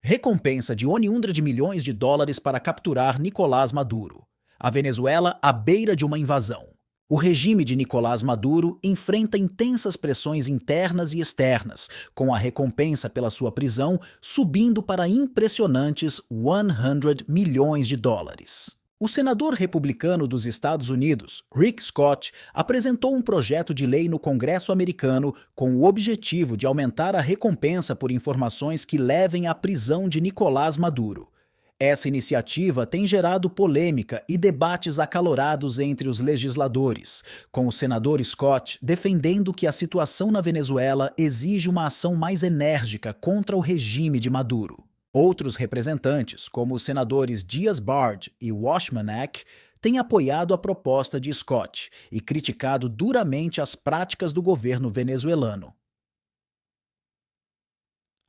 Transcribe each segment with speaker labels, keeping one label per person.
Speaker 1: Recompensa de $100 milhões para capturar Nicolás Maduro. A Venezuela à beira de uma invasão. O regime de Nicolás Maduro enfrenta intensas pressões internas e externas, com a recompensa pela sua prisão subindo para impressionantes $100 milhões. O senador republicano dos Estados Unidos, Rick Scott, apresentou um projeto de lei no Congresso americano com o objetivo de aumentar a recompensa por informações que levem à prisão de Nicolás Maduro. Essa iniciativa tem gerado polêmica e debates acalorados entre os legisladores, com o senador Scott defendendo que a situação na Venezuela exige uma ação mais enérgica contra o regime de Maduro. Outros representantes, como os senadores Diaz-Bard e Washmanek, têm apoiado a proposta de Scott e criticado duramente as práticas do governo venezuelano.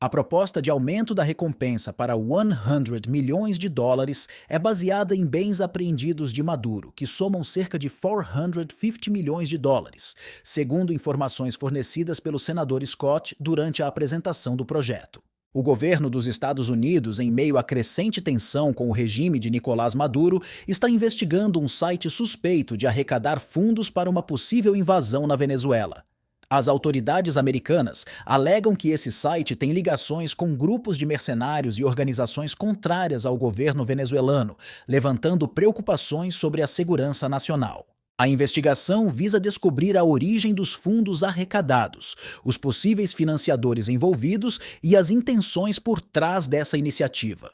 Speaker 1: A proposta de aumento da recompensa para $100 milhões é baseada em bens apreendidos de Maduro, que somam cerca de $450 milhões, segundo informações fornecidas pelo senador Scott durante a apresentação do projeto. O governo dos Estados Unidos, em meio à crescente tensão com o regime de Nicolás Maduro, está investigando um site suspeito de arrecadar fundos para uma possível invasão na Venezuela. As autoridades americanas alegam que esse site tem ligações com grupos de mercenários e organizações contrárias ao governo venezuelano, levantando preocupações sobre a segurança nacional. A investigação visa descobrir a origem dos fundos arrecadados, os possíveis financiadores envolvidos e as intenções por trás dessa iniciativa.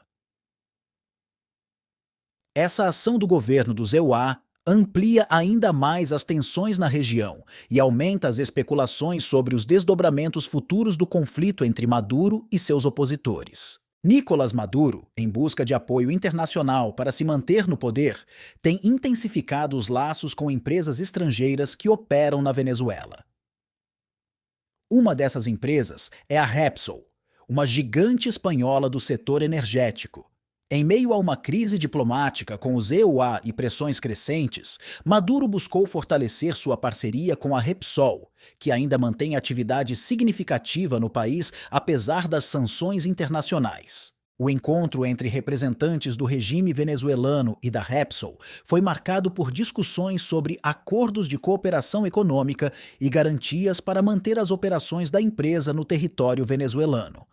Speaker 1: Essa ação do governo dos EUA amplia ainda mais as tensões na região e aumenta as especulações sobre os desdobramentos futuros do conflito entre Maduro e seus opositores. Nicolás Maduro, em busca de apoio internacional para se manter no poder, tem intensificado os laços com empresas estrangeiras que operam na Venezuela. Uma dessas empresas é a Repsol, uma gigante espanhola do setor energético. Em meio a uma crise diplomática com os EUA e pressões crescentes, Maduro buscou fortalecer sua parceria com a Repsol, que ainda mantém atividade significativa no país apesar das sanções internacionais. O encontro entre representantes do regime venezuelano e da Repsol foi marcado por discussões sobre acordos de cooperação econômica e garantias para manter as operações da empresa no território venezuelano.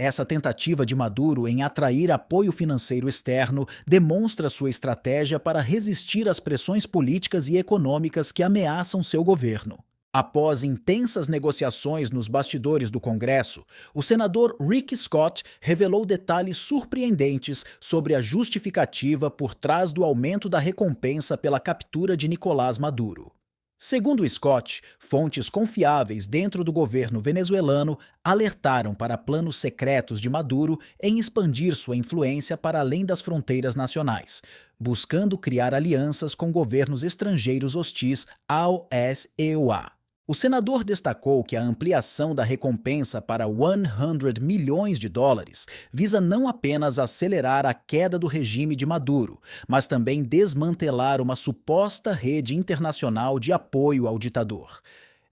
Speaker 1: Essa tentativa de Maduro em atrair apoio financeiro externo demonstra sua estratégia para resistir às pressões políticas e econômicas que ameaçam seu governo. Após intensas negociações nos bastidores do Congresso, o senador Rick Scott revelou detalhes surpreendentes sobre a justificativa por trás do aumento da recompensa pela captura de Nicolás Maduro. Segundo Scott, fontes confiáveis dentro do governo venezuelano alertaram para planos secretos de Maduro em expandir sua influência para além das fronteiras nacionais, buscando criar alianças com governos estrangeiros hostis ao ex-EUA. O senador destacou que a ampliação da recompensa para $100 milhões visa não apenas acelerar a queda do regime de Maduro, mas também desmantelar uma suposta rede internacional de apoio ao ditador.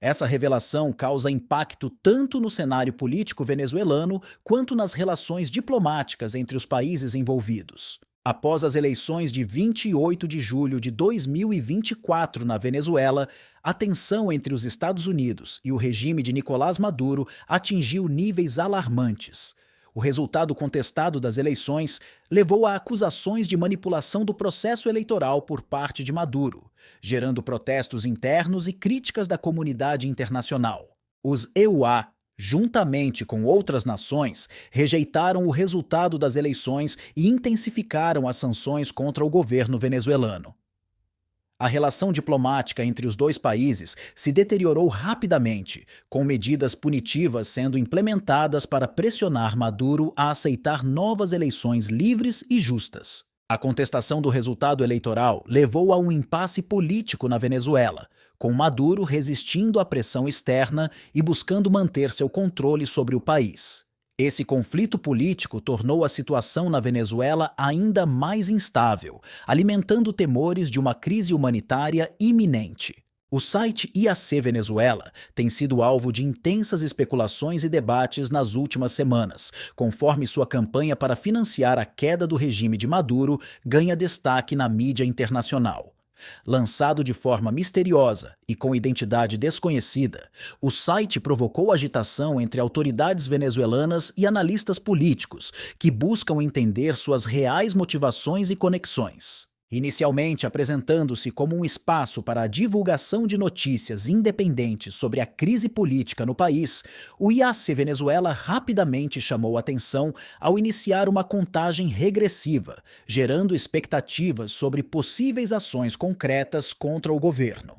Speaker 1: Essa revelação causa impacto tanto no cenário político venezuelano quanto nas relações diplomáticas entre os países envolvidos. Após as eleições de 28 de julho de 2024 na Venezuela, a tensão entre os Estados Unidos e o regime de Nicolás Maduro atingiu níveis alarmantes. O resultado contestado das eleições levou a acusações de manipulação do processo eleitoral por parte de Maduro, gerando protestos internos e críticas da comunidade internacional. Os EUA, juntamente com outras nações, rejeitaram o resultado das eleições e intensificaram as sanções contra o governo venezuelano. A relação diplomática entre os dois países se deteriorou rapidamente, com medidas punitivas sendo implementadas para pressionar Maduro a aceitar novas eleições livres e justas. A contestação do resultado eleitoral levou a um impasse político na Venezuela, com Maduro resistindo à pressão externa e buscando manter seu controle sobre o país. Esse conflito político tornou a situação na Venezuela ainda mais instável, alimentando temores de uma crise humanitária iminente. O site IAC Venezuela tem sido alvo de intensas especulações e debates nas últimas semanas, conforme sua campanha para financiar a queda do regime de Maduro ganha destaque na mídia internacional. Lançado de forma misteriosa e com identidade desconhecida, o site provocou agitação entre autoridades venezuelanas e analistas políticos, que buscam entender suas reais motivações e conexões. Inicialmente apresentando-se como um espaço para a divulgação de notícias independentes sobre a crise política no país, o IAC Venezuela rapidamente chamou atenção ao iniciar uma contagem regressiva, gerando expectativas sobre possíveis ações concretas contra o governo.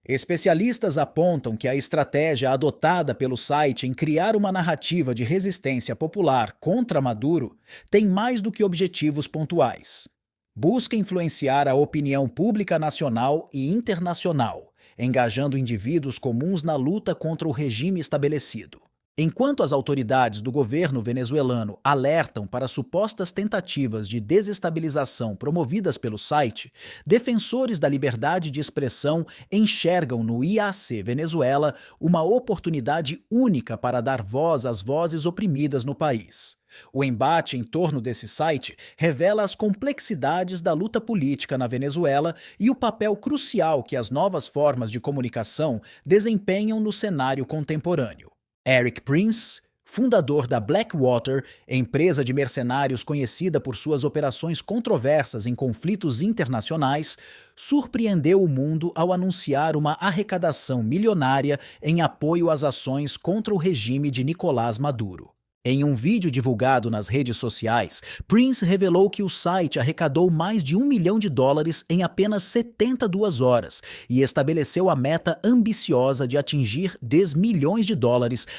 Speaker 1: Especialistas apontam que a estratégia adotada pelo site em criar uma narrativa de resistência popular contra Maduro tem mais do que objetivos pontuais. Busca influenciar a opinião pública nacional e internacional, engajando indivíduos comuns na luta contra o regime estabelecido. Enquanto as autoridades do governo venezuelano alertam para supostas tentativas de desestabilização promovidas pelo site, defensores da liberdade de expressão enxergam no IAC Venezuela uma oportunidade única para dar voz às vozes oprimidas no país. O embate em torno desse site revela as complexidades da luta política na Venezuela e o papel crucial que as novas formas de comunicação desempenham no cenário contemporâneo. Eric Prince, fundador da Blackwater, empresa de mercenários conhecida por suas operações controversas em conflitos internacionais, surpreendeu o mundo ao anunciar uma arrecadação milionária em apoio às ações contra o regime de Nicolás Maduro. Em um vídeo divulgado nas redes sociais, Prince revelou que o site arrecadou mais de $1 milhão em apenas 72 horas e estabeleceu a meta ambiciosa de atingir $10 milhões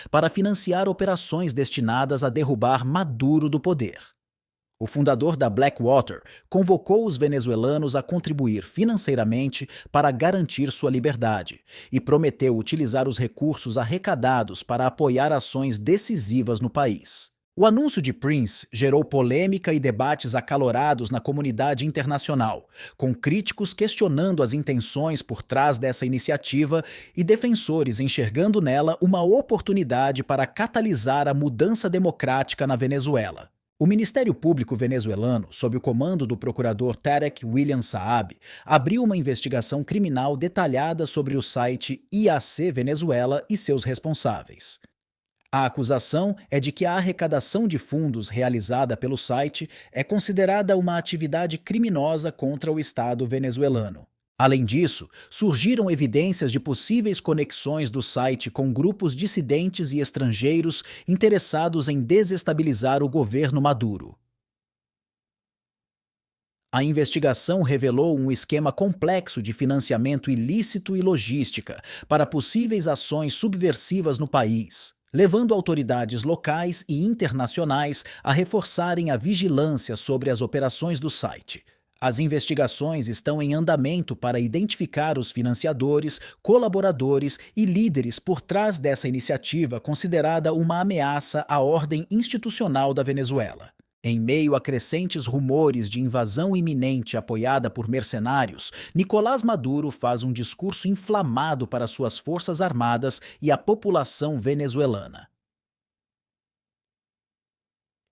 Speaker 1: para financiar operações destinadas a derrubar Maduro do poder. O fundador da Blackwater convocou os venezuelanos a contribuir financeiramente para garantir sua liberdade e prometeu utilizar os recursos arrecadados para apoiar ações decisivas no país. O anúncio de Prince gerou polêmica e debates acalorados na comunidade internacional, com críticos questionando as intenções por trás dessa iniciativa e defensores enxergando nela uma oportunidade para catalisar a mudança democrática na Venezuela. O Ministério Público venezuelano, sob o comando do procurador Tarek William Saab, abriu uma investigação criminal detalhada sobre o site IAC Venezuela e seus responsáveis. A acusação é de que a arrecadação de fundos realizada pelo site é considerada uma atividade criminosa contra o Estado venezuelano. Além disso, surgiram evidências de possíveis conexões do site com grupos dissidentes e estrangeiros interessados em desestabilizar o governo Maduro. A investigação revelou um esquema complexo de financiamento ilícito e logística para possíveis ações subversivas no país, levando autoridades locais e internacionais a reforçarem a vigilância sobre as operações do site. As investigações estão em andamento para identificar os financiadores, colaboradores e líderes por trás dessa iniciativa considerada uma ameaça à ordem institucional da Venezuela. Em meio a crescentes rumores de invasão iminente apoiada por mercenários, Nicolás Maduro faz um discurso inflamado para suas forças armadas e a população venezuelana.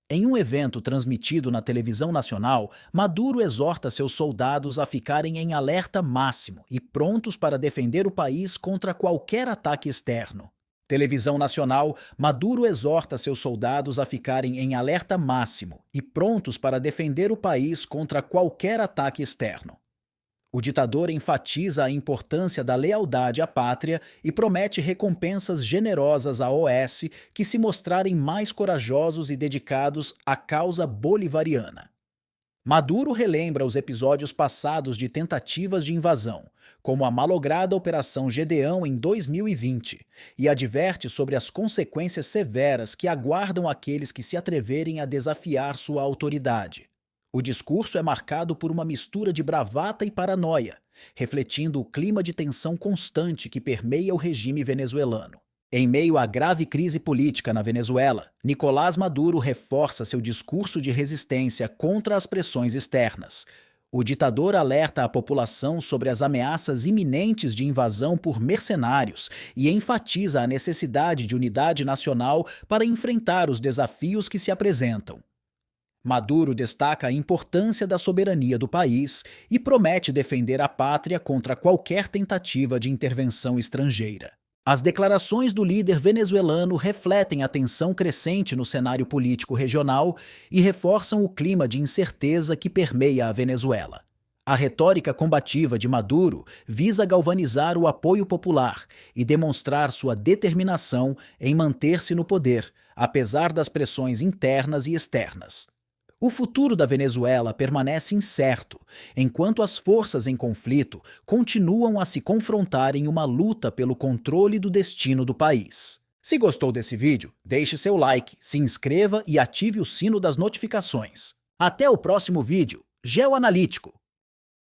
Speaker 1: Em um evento transmitido na televisão nacional, Maduro exorta seus soldados a ficarem em alerta máximo e prontos para defender o país contra qualquer ataque externo. Televisão nacional, Maduro exorta seus soldados a ficarem em alerta máximo e prontos para defender o país contra qualquer ataque externo. O ditador enfatiza a importância da lealdade à pátria e promete recompensas generosas à OS que se mostrarem mais corajosos e dedicados à causa bolivariana. Maduro relembra os episódios passados de tentativas de invasão, como a malograda Operação Gedeão em 2020, e adverte sobre as consequências severas que aguardam aqueles que se atreverem a desafiar sua autoridade. O discurso é marcado por uma mistura de bravata e paranoia, refletindo o clima de tensão constante que permeia o regime venezuelano. Em meio à grave crise política na Venezuela, Nicolás Maduro reforça seu discurso de resistência contra as pressões externas. O ditador alerta a população sobre as ameaças iminentes de invasão por mercenários e enfatiza a necessidade de unidade nacional para enfrentar os desafios que se apresentam. Maduro destaca a importância da soberania do país e promete defender a pátria contra qualquer tentativa de intervenção estrangeira. As declarações do líder venezuelano refletem a tensão crescente no cenário político regional e reforçam o clima de incerteza que permeia a Venezuela. A retórica combativa de Maduro visa galvanizar o apoio popular e demonstrar sua determinação em manter-se no poder, apesar das pressões internas e externas. O futuro da Venezuela permanece incerto, enquanto as forças em conflito continuam a se confrontar em uma luta pelo controle do destino do país. Se gostou desse vídeo, deixe seu like, se inscreva e ative o sino das notificações. Até o próximo vídeo. Geoanalítico.